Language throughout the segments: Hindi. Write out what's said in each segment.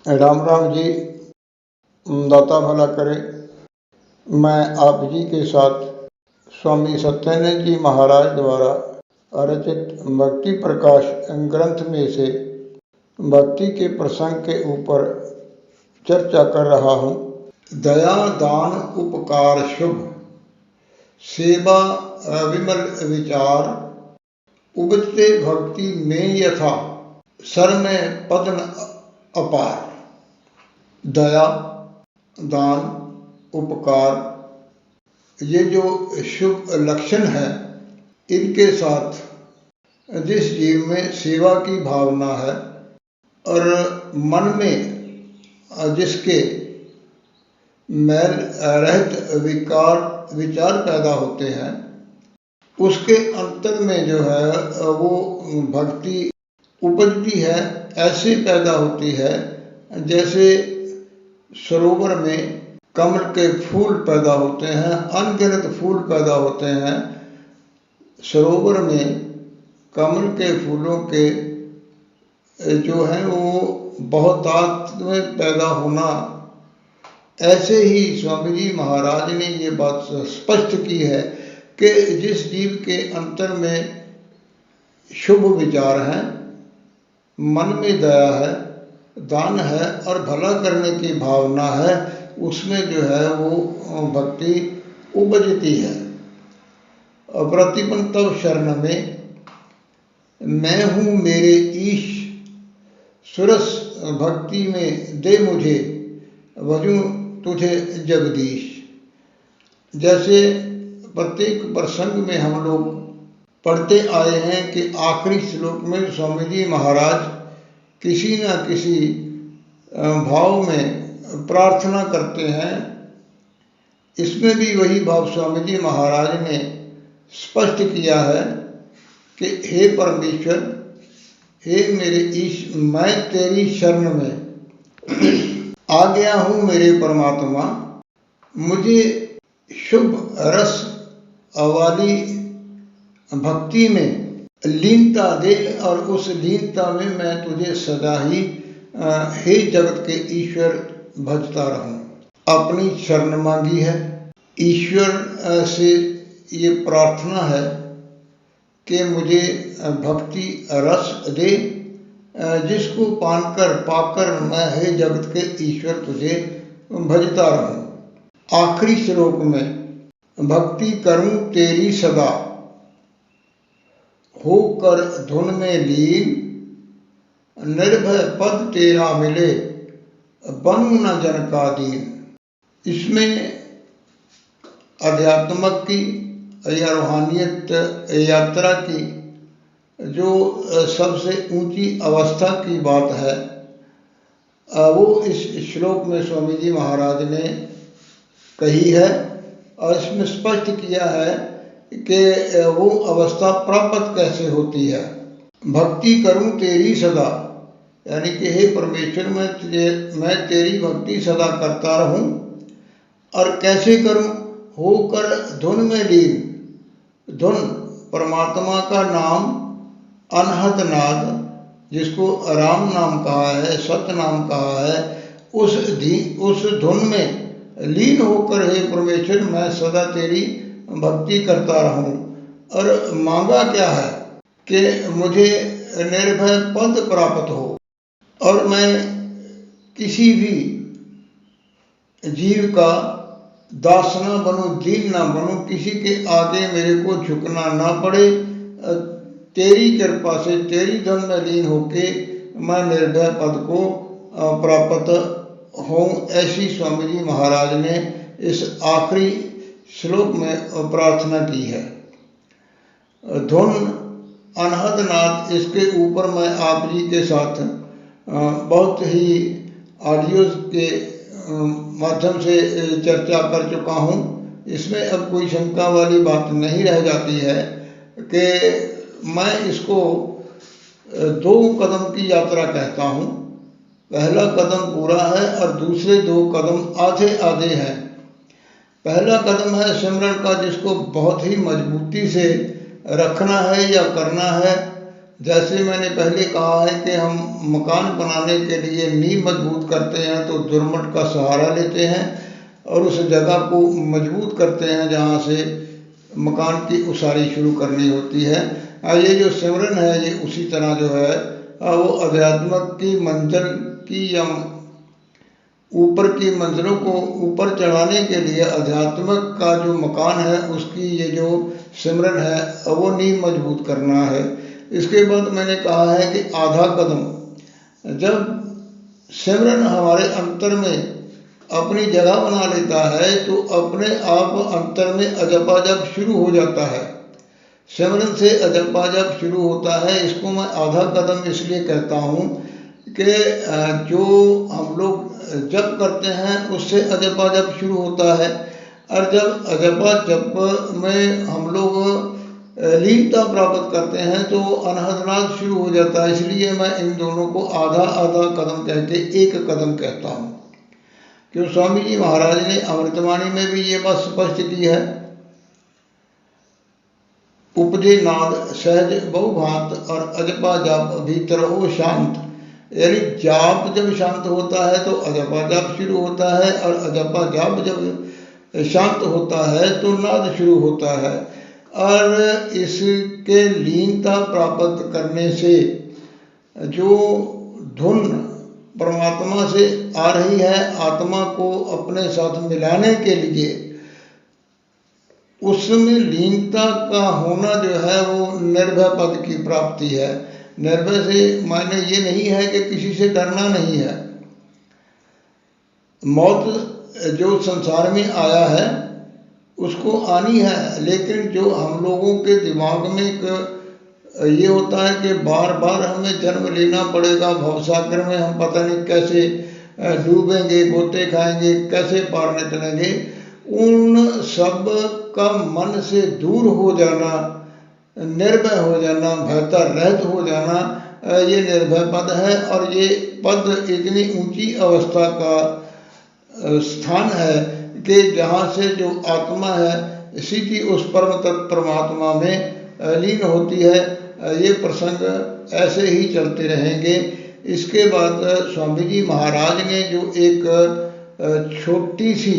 राम राम जी। दाता भला करे। मैं आप जी के साथ स्वामी सत्यानंद जी महाराज द्वारा रचित भक्ति प्रकाश ग्रंथ में से भक्ति के प्रसंग के ऊपर चर्चा कर रहा हूँ। दया दान उपकार शुभ, सेवा विमल विचार, उपजते भक्ति में यथा, सर में पद्म अपार। दया दान उपकार, ये जो शुभ लक्षण है, इनके साथ जिस जीव में सेवा की भावना है और मन में जिसके मैल रहित विचार पैदा होते हैं, उसके अंतर में जो है वो भक्ति उपजती है। ऐसे पैदा होती है जैसे सरोवर में कमल के फूल पैदा होते हैं, अनगिनत फूल पैदा होते हैं। सरोवर में कमल के फूलों के जो हैं वो बहुतायत में पैदा होना, ऐसे ही स्वामी जी महाराज ने ये बात स्पष्ट की है कि जिस जीव के अंतर में शुभ विचार हैं, मन में दया है, दान है और भला करने की भावना है, उसमें जो है वो भक्ति उपजती है। प्रतिपन्न तव शरण में, मैं हूँ मेरे ईश, सुरस भक्ति में दे मुझे, भजूं तुझे जगदीश। जैसे प्रत्येक प्रसंग में हम लोग पढ़ते आए हैं कि आखिरी श्लोक में स्वामी जी महाराज किसी न किसी भाव में प्रार्थना करते हैं। इसमें भी वही भाव स्वामी जी महाराज ने स्पष्ट किया है कि हे परमेश्वर, हे मेरे ईश, मैं तेरी शरण में आ गया हूँ मेरे परमात्मा, मुझे शुभ रस वाली भक्ति में लीनता दे और उस लीनता में मैं तुझे सदा ही हे जगत के ईश्वर भजता रहूं। अपनी शरण मांगी है, ईश्वर से ये प्रार्थना है कि मुझे भक्ति रस दे, जिसको पाकर मैं हे जगत के ईश्वर तुझे भजता रहूं। आखिरी श्लोक में भक्ति करूं तेरी सदा, होकर धुन में लीन, निर्भय पद तेरा मिले, बनूं न जन का दीन। इसमें अध्यात्मक की या रूहानियत यात्रा की जो सबसे ऊंची अवस्था की बात है, वो इस श्लोक में स्वामी जी महाराज ने कही है और इसमें स्पष्ट किया है कि वो अवस्था प्राप्त कैसे होती है। भक्ति करूं तेरी सदा, यानी कि हे परमेश्वर, मैं तेरी भक्ति सदा करता रहूं। और कैसे करूं? होकर धुन में लीन। धुन परमात्मा का नाम, अनहद नाद, जिसको राम नाम कहा है, सत्य नाम कहा है, उस धुन में लीन होकर हे परमेश्वर मैं सदा तेरी भक्ति करता रहूं। और मांगा क्या है कि मुझे निर्भय पद प्राप्त हो और मैं किसी भी जीव का दास न बनूं, दीन न बनूं, किसी के आगे मेरे को झुकना ना पड़े। तेरी कृपा से तेरी धन में लीन होके मैं निर्भय पद को प्राप्त हूँ, ऐसी स्वामी जी महाराज ने इस आखिरी श्लोक में प्रार्थना की है। धुन अनहद नाद, इसके ऊपर मैं आप जी के साथ बहुत ही ऑडियोज के माध्यम से चर्चा कर चुका हूँ। इसमें अब कोई शंका वाली बात नहीं रह जाती है कि मैं इसको 2 कदम की यात्रा कहता हूँ। पहला कदम पूरा है और दूसरे 2 कदम आधे आधे हैं। पहला कदम है सिमरन का, जिसको बहुत ही मजबूती से रखना है या करना है। जैसे मैंने पहले कहा है कि हम मकान बनाने के लिए नींव मजबूत करते हैं तो दुर्मट का सहारा लेते हैं और उस जगह को मजबूत करते हैं जहाँ से मकान की उसारी शुरू करनी होती है। ये जो सिमरन है ये उसी तरह जो है वो अध्यात्म की मंजिल की या ऊपर की मंजिलों को ऊपर चढ़ाने के लिए अध्यात्म का जो मकान है उसकी ये जो सिमरन है वो नींव मजबूत करना है। इसके बाद मैंने कहा है कि आधा कदम, जब सिमरन हमारे अंतर में अपनी जगह बना लेता है तो अपने आप अंतर में अजपा जप शुरू हो जाता है। सिमरन से अजपा जप शुरू होता है। इसको मैं आधा कदम इसलिए कहता हूँ कि जो हम लोग जप करते हैं उससे अजपा जप शुरू होता है और जब अजपा जप में हम लोग लीनता प्राप्त करते हैं तो अनहदनाद शुरू हो जाता है। इसलिए मैं इन दोनों को आधा आधा कदम कह के एक कदम कहता हूँ। क्यों स्वामी जी महाराज ने अमृतवाणी में भी ये बात स्पष्ट की है, उपजे नाद सहज बहुभांत और अजपा जाप भीतर हो शांत। यानी जाप जब शांत होता है तो अजपा जाप शुरू होता है और अजपा जाप जब शांत होता है तो नाद शुरू होता है। और इसके लीनता प्राप्त करने से जो धुन परमात्मा से आ रही है आत्मा को अपने साथ मिलाने के लिए, उसमें लीनता का होना जो है वो निर्भय पद की प्राप्ति है। निर्भय से मायने ये नहीं है कि किसी से डरना नहीं है। मौत जो संसार में आया है उसको आनी है, लेकिन जो हम लोगों के दिमाग में एक ये होता है कि बार बार हमें जन्म लेना पड़ेगा भवसागर में, हम पता नहीं कैसे डूबेंगे, गोते खाएंगे, कैसे पार निकलेंगे, उन सब का मन से दूर हो जाना, निर्भय हो जाना, भयता रहित हो जाना, ये निर्भय पद है। और ये पद इतनी ऊंची अवस्था का स्थान है कि जहाँ से जो आत्मा है सीधी उस परम तत्व परमात्मा में लीन होती है। ये प्रसंग ऐसे ही चलते रहेंगे। इसके बाद स्वामी जी महाराज ने जो एक छोटी सी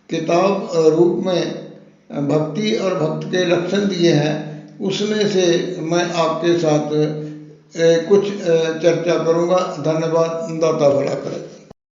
किताब रूप में भक्ति और भक्त के लक्षण दिए हैं, उसमें से मैं आपके साथ कुछ चर्चा करूँगा। धन्यवाद। दाता भला करे।